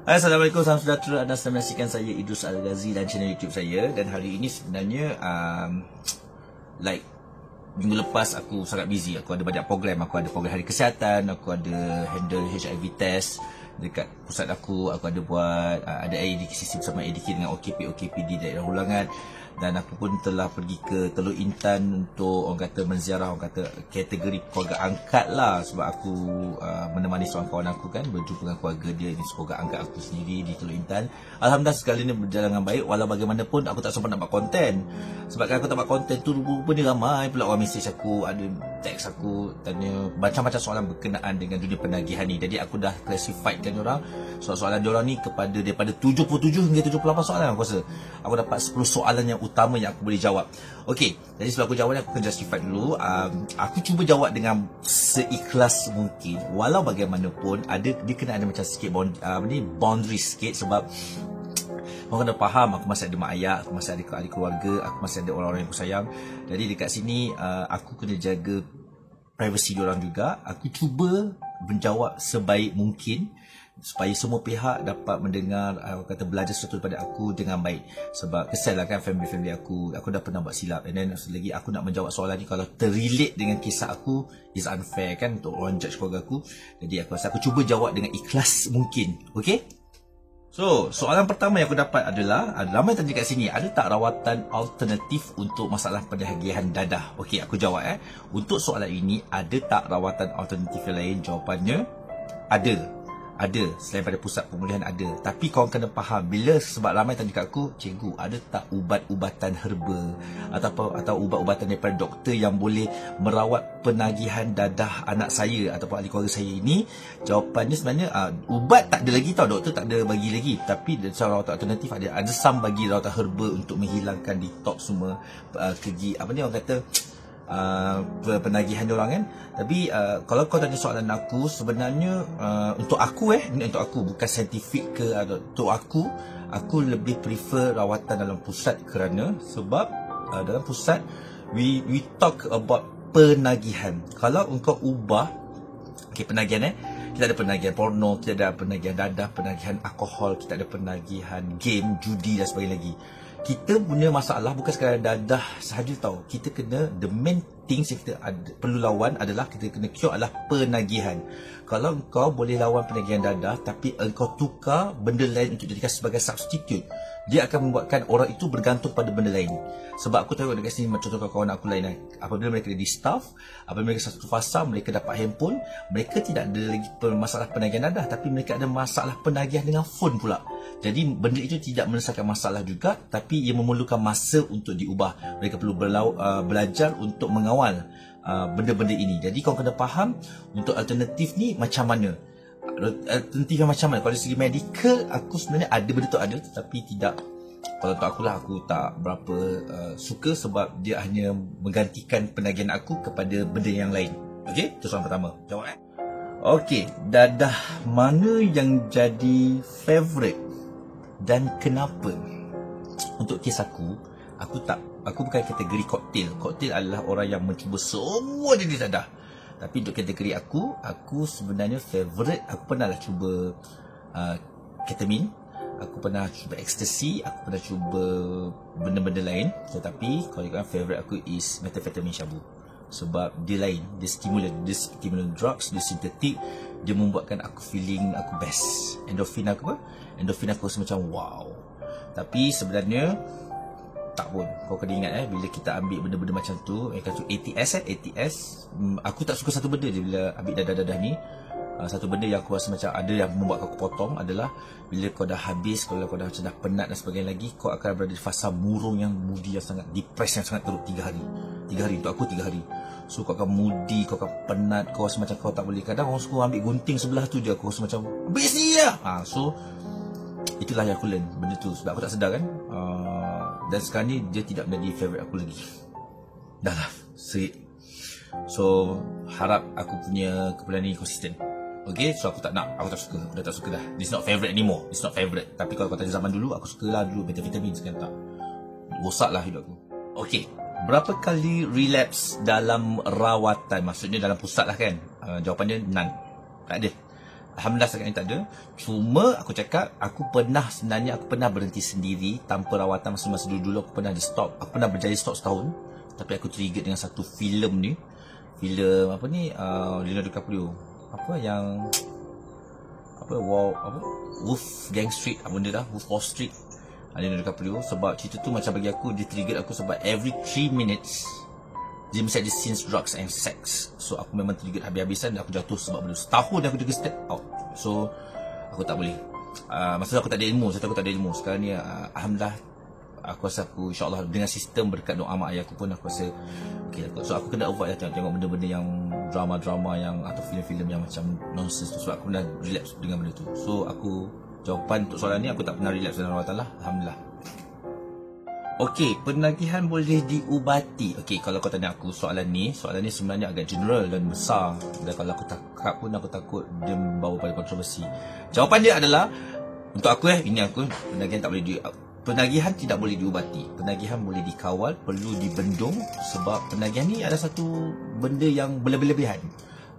Assalamualaikum, salam sejahtera. Anda sedang menyaksikan saya Idrus Al-Ghazi dan channel YouTube saya. Dan hari ini sebenarnya minggu lepas aku sangat busy. Aku ada banyak program. Aku ada program hari kesihatan, aku ada handle HIV test dekat pusat aku ada buat ada edukasi bersama ADK dengan OKP di daerah Ulangan. Dan aku pun telah pergi ke Teluk Intan untuk orang kata menziarah, orang kata kategori keluarga angkat lah. Sebab aku menemani seorang kawan aku kan, berjumpa dengan keluarga dia, ini keluarga angkat aku sendiri di Teluk Intan. Alhamdulillah sekali ni berjalan dengan baik. Walau bagaimanapun aku tak sempat nak buat konten. Sebab kan aku tak buat konten tu, rupa-rupanya ramai pula orang mesej aku, ada teks aku, tanya macam-macam soalan berkenaan dengan dunia penagihan ni. Jadi aku dah classifiedkan diorang, soalan-soalan diorang ni daripada 77 hingga 78 soalan aku rasa. Aku dapat 10 soalan yang utama yang aku boleh jawab. Okey, jadi sebelum aku jawab ni, aku akan justify dulu. Aku cuba jawab dengan seikhlas mungkin. Walau bagaimanapun dia kena ada macam sikit boundary sikit. Sebab orang kena faham, aku masih ada mak ayah, aku masih ada ahli keluarga, aku masih ada orang-orang yang aku sayang. Jadi dekat sini aku kena jaga privacy diorang juga. Aku cuba menjawab sebaik mungkin supaya semua pihak dapat mendengar, kata belajar sesuatu daripada aku dengan baik. Sebab kesal lah kan family aku dah pernah buat silap. And then lagi aku nak menjawab soalan ni, kalau terrelate dengan kisah aku, is unfair kan untuk orang judge keluarga aku. Jadi aku rasa aku cuba jawab dengan ikhlas mungkin. Okay? So, soalan pertama yang aku dapat adalah, ramai tanya kat sini, ada tak rawatan alternatif untuk masalah penagihan dadah? Okey, aku jawab Untuk soalan ini, ada tak rawatan alternatif yang lain? Jawapannya, ada, selain pada pusat pemulihan ada. Tapi korang kena faham, sebab ramai tanya kat aku, cikgu, ada tak ubat-ubatan herba atau ubat-ubatan daripada doktor yang boleh merawat penagihan dadah anak saya ataupun ahli keluarga saya ini? Jawapannya sebenarnya ubat tak ada lagi tau, doktor tak ada bagi lagi. Tapi rawatan alternatif ada some bagi rawatan herba untuk menghilangkan detox semua orang kata penagihan diorang kan. Tapi kalau kau tanya soalan aku, sebenarnya untuk aku bukan saintifik ke, untuk aku lebih prefer rawatan dalam pusat. Kerana sebab dalam pusat we talk about penagihan. Kalau engkau ubah penagihan kita ada penagihan porno, kita ada penagihan dadah, penagihan alkohol, kita ada penagihan game, judi dan sebagainya lagi. Kita punya masalah bukan sekadar dadah sahaja tau. Kita kena, the main things yang kita perlu lawan adalah, kita kena cure adalah penagihan. Kalau engkau boleh lawan penagihan dadah, tapi engkau tukar benda lain untuk jadikan sebagai substitute, dia akan membuatkan orang itu bergantung pada benda lain. Sebab aku tengok dekat sini, contoh kawan aku lain, apabila mereka jadi staff, apabila mereka satu fasa, mereka dapat handphone, mereka tidak ada lagi masalah penagihan dadah, tapi mereka ada masalah penagihan dengan phone pula. Jadi benda itu tidak menyelesaikan masalah juga, tapi ia memerlukan masa untuk diubah. Mereka perlu belajar untuk mengawal benda-benda ini. Jadi kau kena faham untuk alternatif ni macam mana. Alternatif yang macam mana? Kalau dari segi medical, aku sebenarnya ada benda tu ada, tetapi tidak, kalau untuk akulah, aku tak berapa suka, sebab dia hanya menggantikan penagihan aku kepada benda yang lain. Okey, itu soalan pertama. Jawab Okey, dadah mana yang jadi favourite dan kenapa? Untuk kes aku bukan kategori koktail. Koktail adalah orang yang mencuba semua jenis dadah. Tapi untuk kategori aku sebenarnya favourite, aku pernah lah cuba ketamine, aku pernah cuba ecstasy, aku pernah cuba benda-benda lain. Tetapi kalau ikutkan favourite aku is methamphetamine syabu. Sebab dia lain, dia stimulant drugs, dia sintetik, dia membuatkan aku feeling aku best. Endorphin aku rasa macam wow. Tapi sebenarnya tak pun, kau kena ingat bila kita ambil benda-benda macam tu, ATS, aku tak suka satu benda je bila ambil dadah-dadah ni. Satu benda yang aku rasa macam ada yang membuat aku potong adalah bila kau dah habis, kalau kau dah macam dah penat dan sebagainya lagi, kau akan berada di fasa murung yang moody, yang sangat depressed, yang sangat teruk 3 hari. 3 hari untuk aku 3 hari. So kau akan moody, kau akan penat, kau rasa macam kau tak boleh. Kadang orang suka ambil gunting sebelah tu je, aku rasa macam habis ni lah. So itulah yang aku learn benda tu, sebab aku tak sedar kan. Dan sekarang ni dia tidak menjadi favourite aku lagi. Dah lah, serik. So harap aku punya kepulangan ni konsisten. Okay, so aku tak suka, dah tak suka dah. It's not favourite anymore, it's not favourite. Tapi kalau kau tanya zaman dulu, aku suka lah dulu methamphetamine, sekarang tak. Rosak lah hidup aku. Okay, berapa kali relapse dalam rawatan? Maksudnya dalam pusat lah kan? Jawapannya none. Tak ada. Alhamdulillah sekarang ni tak ada. Cuma aku cakap, aku pernah berhenti sendiri tanpa rawatan masa dulu aku pernah di stop. Aku pernah berjaya stop setahun. Tapi aku trigger dengan satu filem ni. Filem apa ni? Leonardo DiCaprio. Apa yang Wolf Gang Street, apa benda dah? Wolf Wall Street. Leonardo DiCaprio. Sebab cerita tu macam bagi aku, dia trigger aku sebab every 3 minutes dia mesti ada scenes drugs and sex. So aku memang trigger habis-habisan dan aku jatuh sebab benda. Setahun aku juga step out. So aku tak boleh. Masa aku tak ada ilmu. Sekarang ni alhamdulillah, aku rasa aku insyaAllah dengan sistem berkat doa mak ayah aku pun aku rasa okay. So aku kena avoid tengok benda-benda yang drama-drama yang atau filem-filem yang macam nonsense tu. Sebab aku pernah relapse dengan benda tu. So aku, jawapan untuk soalan ni, aku tak pernah relapse dengan rawatan lah, alhamdulillah. Okey, penagihan boleh diubati. Okey, kalau kau tanya aku soalan ni sebenarnya agak general dan besar. Dan kalau aku cakap pun aku takut dia membawa pada kontroversi. Jawapan dia adalah, untuk aku penagihan tidak boleh diubati. Penagihan boleh dikawal, perlu dibendung. Sebab penagihan ni ada satu benda yang berlebihan.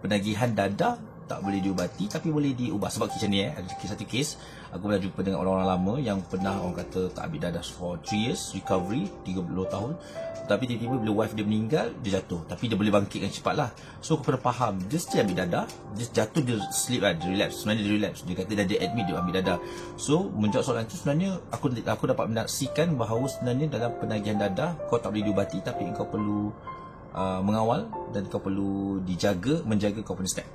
Penagihan dadah tak boleh diubati tapi boleh diubah. Sebab macam ni ada satu kes aku pernah jumpa dengan orang-orang lama yang pernah orang kata tak ambil dadah for 3 years recovery, 30 tahun, tapi tiba-tiba bila wife dia meninggal, dia jatuh. Tapi dia boleh bangkitkan cepat lah. So aku pernah faham, dia still ambil dadah, dia jatuh, dia sleep lah, dia relapse. Sebenarnya dia relapse, dia kata dia admit dia ambil dadah. So menjawab soalan tu, sebenarnya aku dapat menaksikan bahawa sebenarnya dalam penagihan dadah kau tak boleh diubati, tapi kau perlu mengawal dan kau perlu menjaga kau punya step.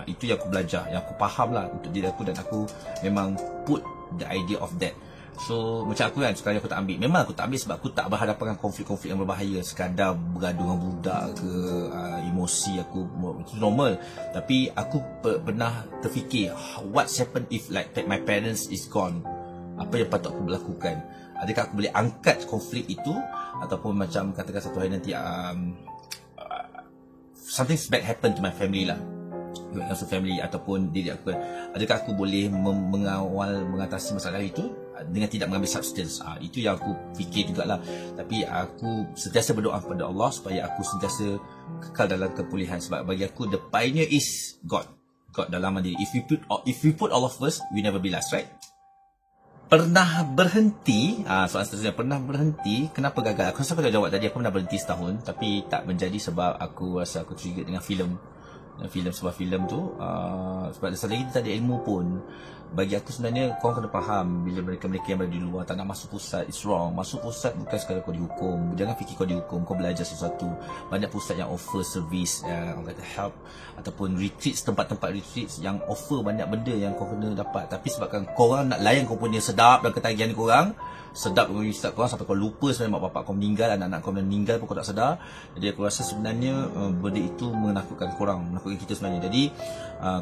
Itu yang aku belajar, yang aku faham lah untuk diri aku, dan aku memang put the idea of that. So macam aku kan, sekarang aku tak ambil. Memang aku tak ambil sebab aku tak berhadapan dengan konflik-konflik yang berbahaya. Sekadar bergaduh dengan budak ke, emosi aku, itu normal. Tapi aku pernah terfikir, what's happen if like my parents is gone? Apa yang patut aku lakukan? Adakah aku boleh angkat konflik itu? Ataupun macam katakan satu hari nanti something bad happen to my family lah, family ataupun diri aku, adakah aku boleh mengatasi masalah itu dengan tidak mengambil substance? Itu yang aku fikir jugalah. Tapi aku sentiasa berdoa kepada Allah supaya aku sentiasa kekal dalam kepulihan. Sebab bagi aku, the pioneer is God dalam diri. If we put Allah first, we never be last, right? Pernah berhenti, soalan seterusnya, pernah berhenti, kenapa gagal? Aku rasa aku dah jawab tadi, aku pernah berhenti setahun tapi tak menjadi sebab aku rasa aku trigger dengan sebuah filem tu. Sebab dasar lagi dia tak ada ilmu pun. Bagi aku sebenarnya korang kena faham, bila mereka yang berada di luar tak nak masuk pusat, it's wrong. Masuk pusat bukan sekadar kau dihukum. Jangan fikir kau dihukum, kau belajar sesuatu. Banyak pusat yang offer service, orang kata help, ataupun retreats, tempat-tempat retreats yang offer banyak benda yang kau kena dapat. Tapi sebabkan korang nak layan kau punya sedap dan ketagihan korang, sedap ustaz korang sampai kau lupa sebenarnya mak bapak kau meninggal, anak-anak kau meninggal pun kau tak sedar. Jadi aku rasa sebenarnya benda itu menakutkan korang, menakutkan kita sebenarnya. Jadi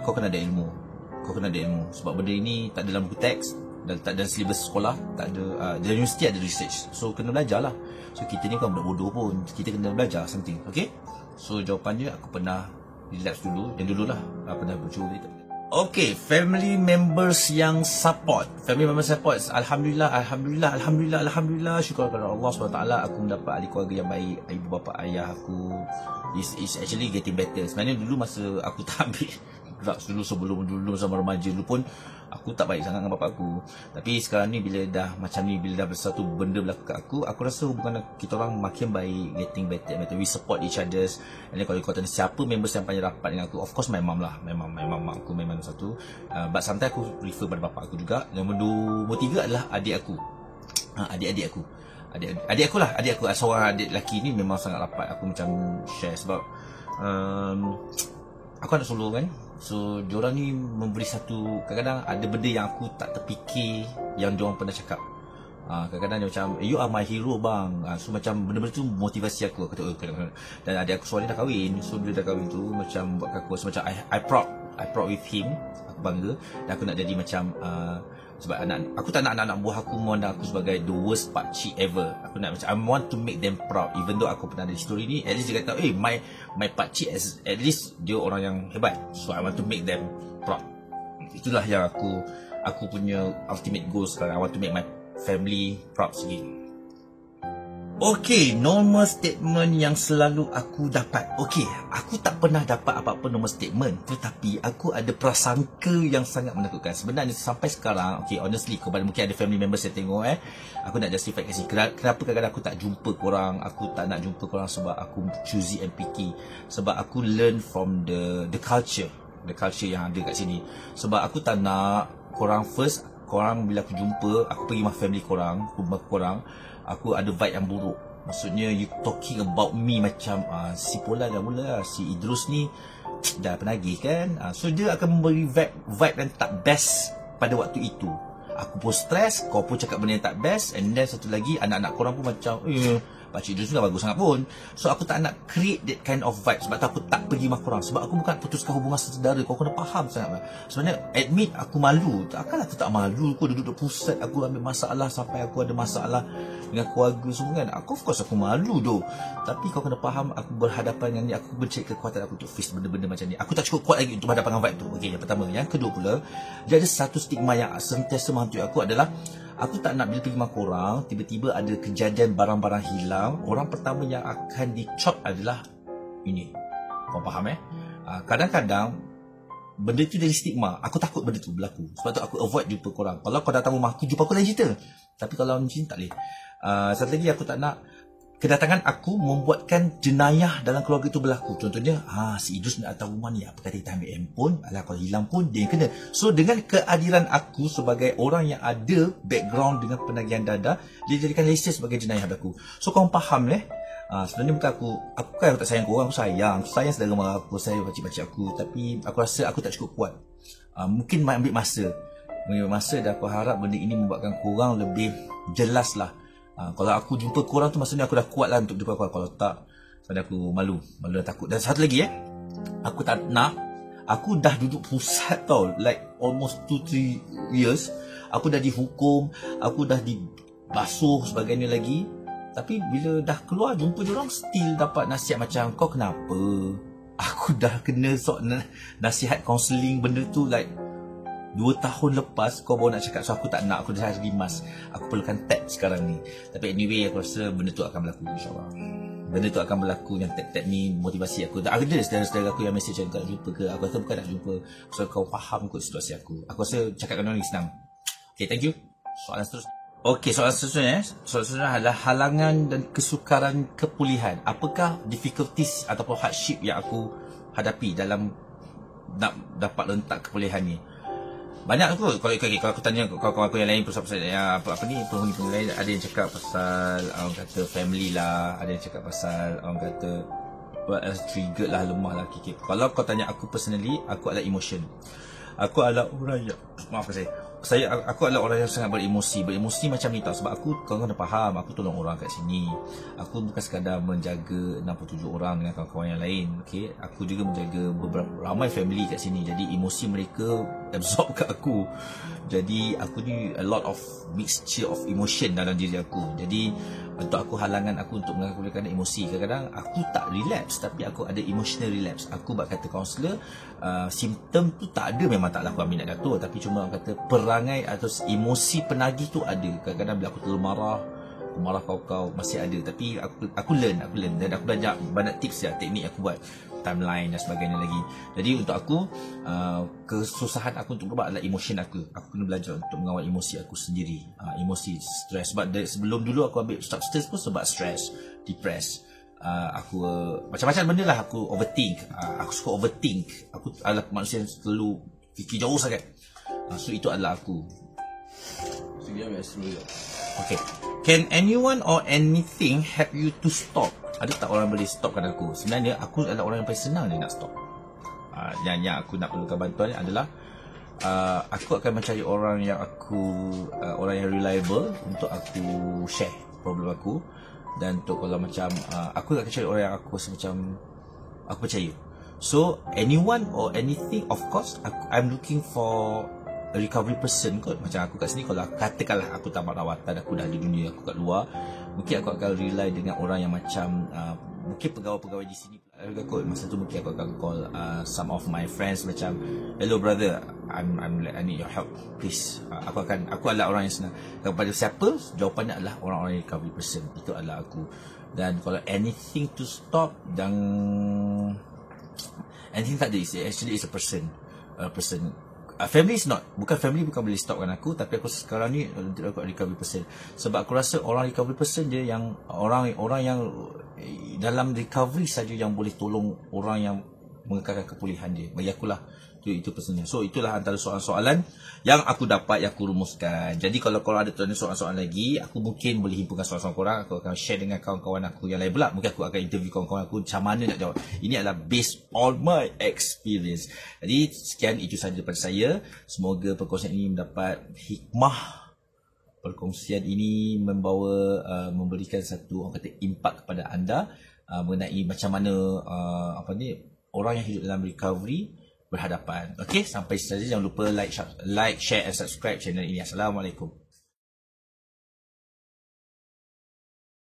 kau kena ada ilmu. Sebab benda ini tak ada dalam buku teks dan tak ada dalam silibus sekolah, tak ada dalam universiti ada research. So kena belajar lah. So kita ni bukan budak bodoh pun, kita kena belajar something. Okay, so jawapannya aku pernah relapse dulu, yang dululah pernah bercuba itu. Okay, family members yang support. Alhamdulillah, syukur kepada Allah SWT. Aku mendapat ahli keluarga yang baik. Ibu bapa ayah aku is actually getting better. Sebenarnya dulu masa aku tak ambil drugs dulu, sebelum zaman remaja dulu pun aku tak baik sangat dengan bapak aku. Tapi sekarang ni bila dah macam ni, bila dah bersatu benda berlaku kat aku rasa hubungan kita orang makin baik, getting better. We support each other. And then kalau kau tanya siapa members yang paling rapat dengan aku, of course my mom lah. Memang mak aku memang satu. But sometimes aku refer pada bapak aku juga. Nombor 3 adalah adik aku. Adik aku. Adik aku seorang adik lelaki ni memang sangat rapat. Aku macam share sebab aku anak sulung kan. So diorang ni memberi satu, kadang-kadang ada benda yang aku tak terfikir yang diorang pernah cakap. Kadang-kadang dia macam, you are my hero bang. So macam benda-benda tu motivasi aku kata, kadang-kadang. Dan adik aku soalnya dah kahwin. So bila dah kahwin tu macam buat aku rasa macam I proud with him. Aku bangga. Dan aku nak jadi macam sebab aku tak nak anak-anak buah aku memandang aku sebagai the worst pakcik ever. Aku nak macam I want to make them proud. Even though aku pernah ada story ni, at least dia kata, my pakcik at least dia orang yang hebat. So I want to make them proud. Itulah yang aku punya ultimate goal sekarang. I want to make my family proud sikit. Okey, normal statement yang selalu aku dapat. Okey, aku tak pernah dapat apa-apa normal statement, tetapi aku ada prasangka yang sangat menakutkan. Sebenarnya sampai sekarang, okey, honestly, kepada mungkin ada family members saya tengok aku nak justify kat sini. Kenapa kadang-kadang aku tak jumpa korang, aku tak nak jumpa korang sebab aku choosy and picky. Sebab aku learn from the culture yang ada kat sini. Sebab aku tak nak korang first, korang bila aku jumpa, aku pergi rumah family korang, rumah korang, aku ada vibe yang buruk. Maksudnya you talking about me macam si Pola dah mula, si Idrus ni dah penagih kan. So dia akan memberi vibe yang tak best pada waktu itu. Aku pun stress, kau pun cakap benda yang tak best. And then satu lagi, anak-anak korang pun macam Pakcik Idrus tu dah bagus sangat pun. So aku tak nak create that kind of vibe. Sebab tu aku tak pergi rumah korang. Sebab aku bukan putuskan hubungan saudara. Kau kena faham sangat. Sebenarnya admit aku malu. Takkan aku tak malu. Aku duduk pusat, aku ambil masalah sampai aku ada masalah dengan keluarga semua kan. Of course aku malu doh. Tapi kau kena faham, aku berhadapan dengan ni. Aku mencari kekuatan aku untuk face benda-benda macam ni. Aku tak cukup kuat lagi untuk berhadapan dengan vibe tu. Okey, yang pertama. Yang kedua pula, dia ada satu stigma yang sentiasa menghantui aku adalah aku tak nak bila pergi rumah korang, tiba-tiba ada kejadian barang-barang hilang. Orang pertama yang akan dicop adalah ini. Kau faham kadang-kadang benda tu jadi stigma. Aku takut benda tu berlaku. Sebab tu aku avoid jumpa korang. Kalau kau datang rumah aku, jumpa aku lain cerita. Tapi kalau macam ni tak boleh. Satu lagi aku tak nak kedatangan aku membuatkan jenayah dalam keluarga itu berlaku. Contohnya, si Idrus nak datang rumah ni, apa kata kita ambil handphone, kalau hilang pun dia yang kena. So dengan kehadiran aku sebagai orang yang ada background dengan penagihan dada, dia jadikan lesen sebagai jenayah berlaku. So korang faham sebenarnya bukan aku kan tak sayang korang, aku sayang saudara mara aku, saya pakcik-pakcik aku. Tapi aku rasa aku tak cukup kuat. Mungkin ambil masa dan aku harap benda ini membuatkan korang lebih jelas lah. Kalau aku jumpa korang tu maksudnya aku dah kuat lah untuk jumpa korang. Kalau tak, sebenarnya aku malu dan takut. Dan satu lagi aku tak nak, aku dah duduk pusat tau, like almost 2-3 years. Aku dah dihukum, aku dah dibasuh sebagainya lagi. Tapi bila dah keluar jumpa diorang, still dapat nasihat macam, kau kenapa? Aku dah kena nasihat counselling benda tu like 2 tahun lepas kau baru nak cakap. So aku tak nak, aku dah rimas. Aku perlukan tap sekarang ni. Tapi anyway, aku rasa benda tu akan berlaku, insyaAllah. Benda tu akan berlaku. Yang tap-tap ni motivasi aku. Ada saudara-saudara aku yang mesej macam, tak jumpa ke? Aku rasa bukan nak jumpa, so kau faham kot situasi aku. Aku rasa cakap dengan orang ni senang. Okay, thank you. Soalan seterusnya. Okay, soalan seterusnya adalah halangan dan kesukaran kepulihan. Apakah difficulties ataupun hardship yang aku hadapi dalam nak dapat lentak kepulihan ni? Banyak tu. Kalau aku tanya kawan-kawan aku yang lain, pasal yang apa ni, penghuni lain, ada yang cakap pasal orang kata family lah, ada yang cakap pasal orang kata trigger lah, lemah lah. Kalau kau tanya aku personally, aku adalah emotion. Aku adalah orang yang aku adalah orang yang sangat beremosi macam ni tau. Sebab kau kena faham, aku tolong orang kat sini. Aku bukan sekadar menjaga 67 orang dengan kawan-kawan yang lain. Okay? Aku juga menjaga ramai family kat sini. Jadi emosi mereka absorb kat aku. Jadi aku ni a lot of mixture of emotion dalam diri aku. Jadi untuk aku, halangan aku untuk mengakukan emosi, kadang-kadang aku tak relapse, tapi aku ada emotional relapse. Aku buat kata kaunselor, simptom tu tak ada, memang taklah aku ambil nak datuk, tapi cuma orang kata perangai atau emosi penagih tu ada. Kadang-kadang bila aku terlalu marah, aku marah kau masih ada. Tapi aku learn dan aku belajar banyak tips teknik aku buat, timeline dan sebagainya lagi. Jadi untuk aku, kesusahan aku untuk berubah adalah emotion aku. Aku kena belajar untuk mengawal emosi aku sendiri. Emosi, stres. Sebab sebelum dulu aku ambil substance pun sebab stres, depressed. Aku macam-macam benda lah. Aku overthink. Aku suka overthink. Aku adalah manusia yang selalu fikir jauh sangat. So itu adalah aku. Okay. Can anyone or anything help you to stop? Ada tak orang boleh stopkan aku? Sebenarnya aku adalah orang yang paling senang ni nak stop. Yang aku nak perlukan bantuan adalah aku akan mencari orang yang reliable untuk aku share problem aku. Dan untuk kalau macam aku akan cari orang yang aku rasa macam aku percaya. So anyone or anything, of course I'm looking for a recovery person kot. Macam aku kat sini, kalau katakanlah aku tamat rawatan, aku dah di dunia, aku kat luar, mungkin aku akan rely dengan orang yang macam mungkin pegawai-pegawai di sini. Aku masa tu mungkin aku akan call some of my friends macam, hello brother, I need your help please. Aku adalah orang yang senang. Kepada siapa? Jawapannya adalah orang-orang recovery person. Itu adalah aku. Dan kalau anything to stop, dan anything tak ada, actually is a person. Family is not, family bukan boleh stopkan aku, tapi aku sekarang ni aku recovery person. Sebab aku rasa orang recovery person dia yang orang yang dalam recovery saja yang boleh tolong orang yang mengekalkan kepulihan dia. Bagi akulah itu personnya. So itulah antara soalan-soalan yang aku dapat, yang aku rumuskan. Jadi kalau korang ada soalan-soalan lagi, aku mungkin boleh himpunkan soalan-soalan korang. Aku akan share dengan kawan-kawan aku yang lain pula. Mungkin aku akan interview kawan-kawan aku macam mana nak jawab. Ini adalah based on my experience. Jadi sekian, itu sahaja daripada saya. Semoga perkongsian ini mendapat hikmah. Perkongsian ini memberikan satu, orang kata, impak kepada anda mengenai macam mana orang yang hidup dalam recovery berhadapan. Okey, sampai saja, jangan lupa like, share and subscribe channel ini. Assalamualaikum.